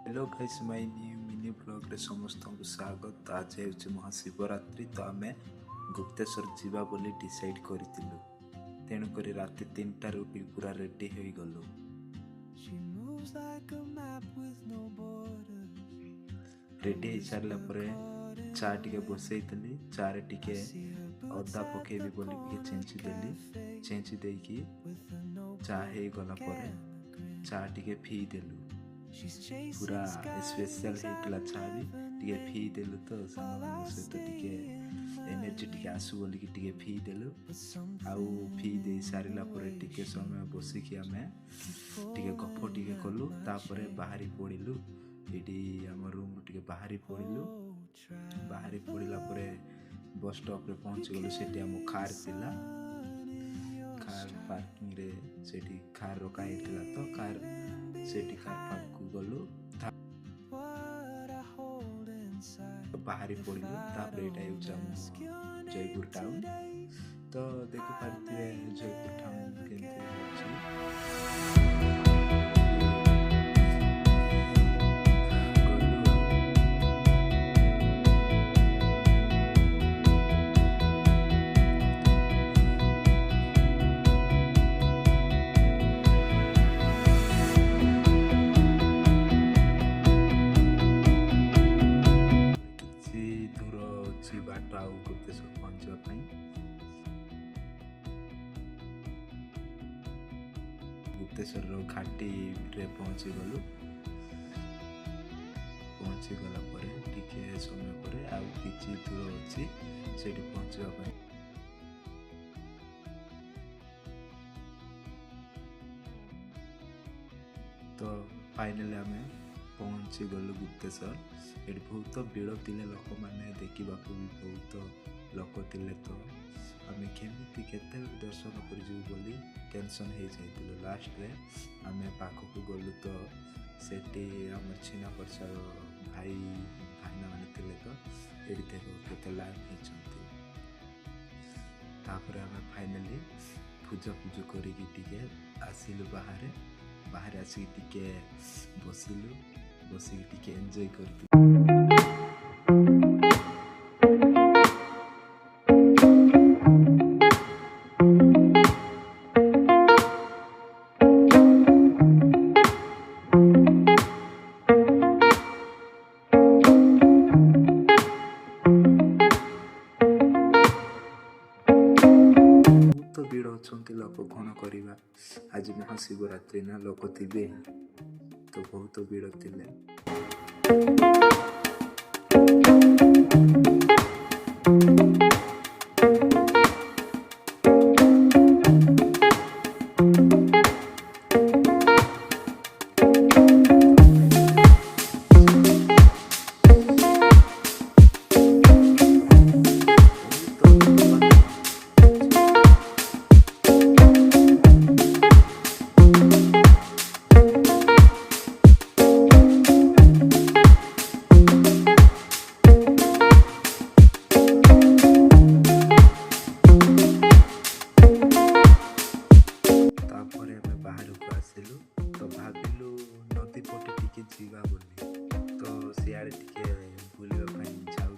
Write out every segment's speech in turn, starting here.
Hello guys my new mini blog रे समस्त को स्वागत। आज है महाशिवरात्रि तो आम गुप्तेश्वर जीवा बोली डिसाइड करथिलु। तेणु करी राति 3टार उठी पूरा रेडी हो गलु। रेडी हो सारा पर चा टिके बसैली। चा रे टिके अदा पकेबी बोली टिके चेंची देली। चेंची देकी चा हो गला पर चा टिके पी देलु। पूरा स्पेशल होता चा भी टे फी देलु तो सहित टे एनर्जी टे आसु बोलिकी टे फी देलु। आउ फी दे सारा पर टे समय बसिकी आम टे गप टे कलु। तापर बाहरी पड़ू ये आम रूम टे बाहरी पड़ू। बाहरी पड़ा पर बस स्टॉप रे पहुँची गलु। से आम कार थिला। कार पार्किंग रे से कार रखाई तो कार से कार पार्क को गलु। बाहरी पड़ू तापर यहाँ जयपुर टाउन तो देखी पारे जयपुर टाउन के बाट आउ गुप्तेश्वर पहुँचा गुप्तेश्वर घाटी रे पहुँची गलु। पहुँची गला पर टिके समय पर आउ किछि दूर अछि सेठी पहुँचवा ପାଇଁ। तो फाइनली आमे पहुँची गलु गुप्तेश्वर। ये बहुत भीड़ थिले लोक मैंने देखा भी बहुत लोक थिले तो आम केमी केते दर्शन कर बोली टेंशन हो जाइलु। लास्ट रे आम पाखक गलु तो सेठी आम छीना परचार भाई भाईना मैंने थिले तो ये देख केते लाइन होती। तापर आम फाइनली पूजा पूजा करिकी टिके आसिलु बाहर। बाहर आसिक टिके बसिलु। बसिक टिके एंजॉय करतु। भीड़ अच्छा लोक कौन करवा। आज महाशिवरात्रि ना लोक थे तो बहुत भीड़ थिले। तो भाविलु नदी पटे टिके जीवा बोली तो सियाड़े टिके बुलवा जाऊँ।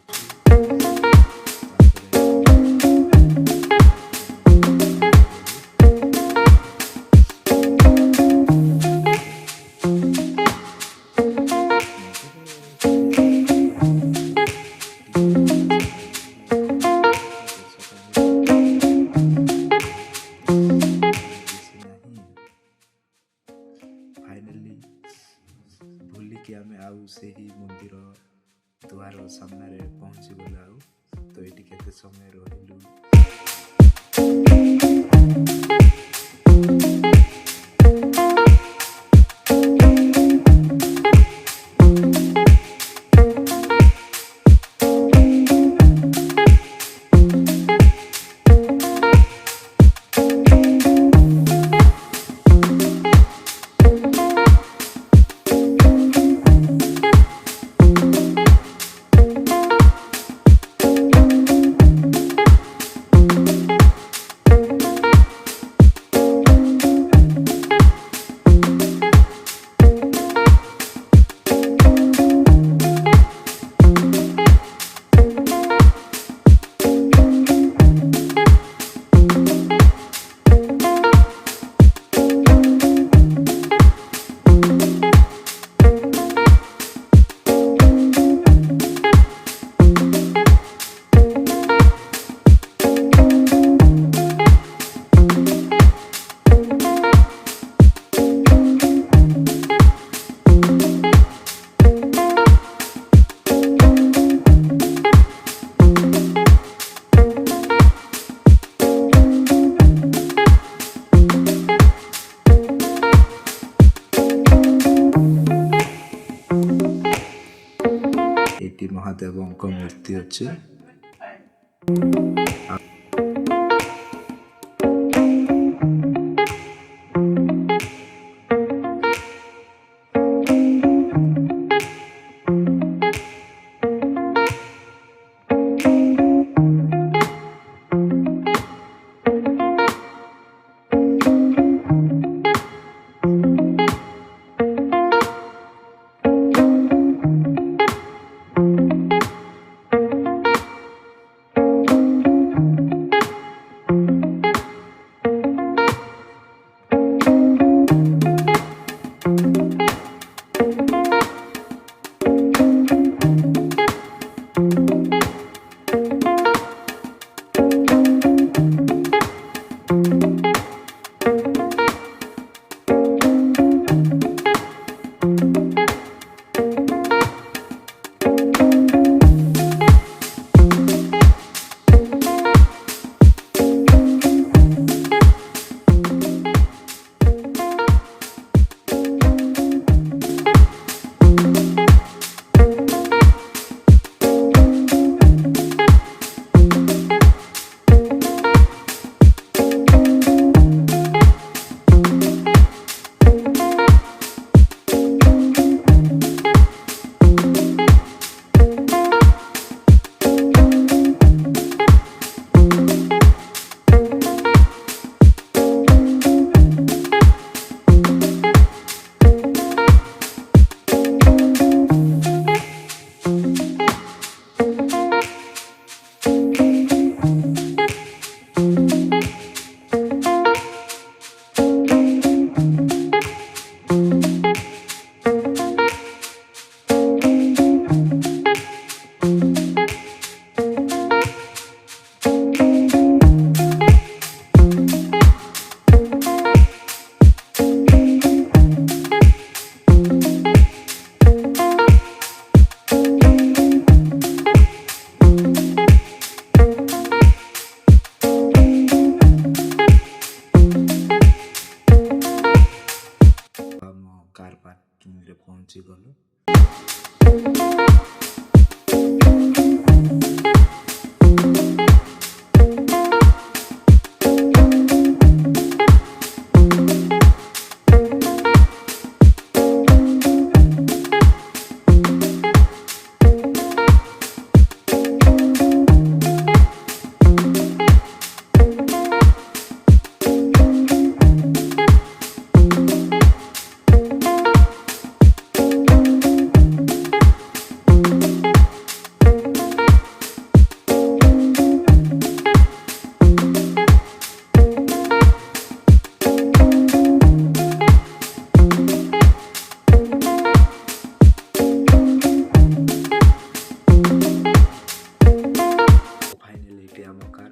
फाइनली बुलिकी आम आउ से ही मंदिर द्वार सामने पहुँची गला। तो ये केते समय रहिलु। ଏଇଠି ମହାଦେବଙ୍କ ମୂର୍ତ୍ତି ଅଛି। कार पार्किंग रे पहुंची गलु।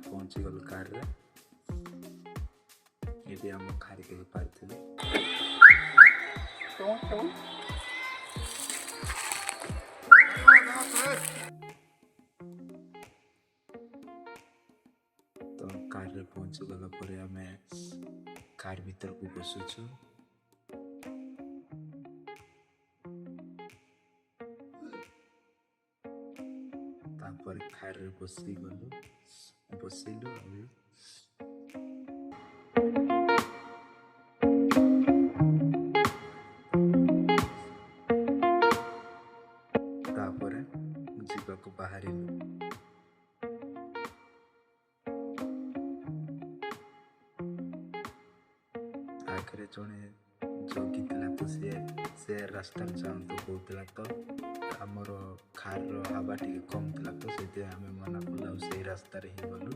पहुंची गलु कार रे। ये आम खारी के पारथिले तो कार रे पहुंची गला परे आमे कार भीतर को बसुछु। तापर कार रे बसी गलु बसिलु तापरे जीवाको बाहरिलु। आखिर जड़े जगी तो से रास्ता जाऊँ कहला तो आमर खार हवा टी कम थी तो से मना कलु से रास्तार ही गलु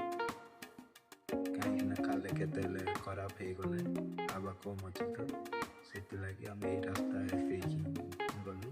कहीं काले के खराब हो गले हवा कम अच्छे तो से रास्ता गलु।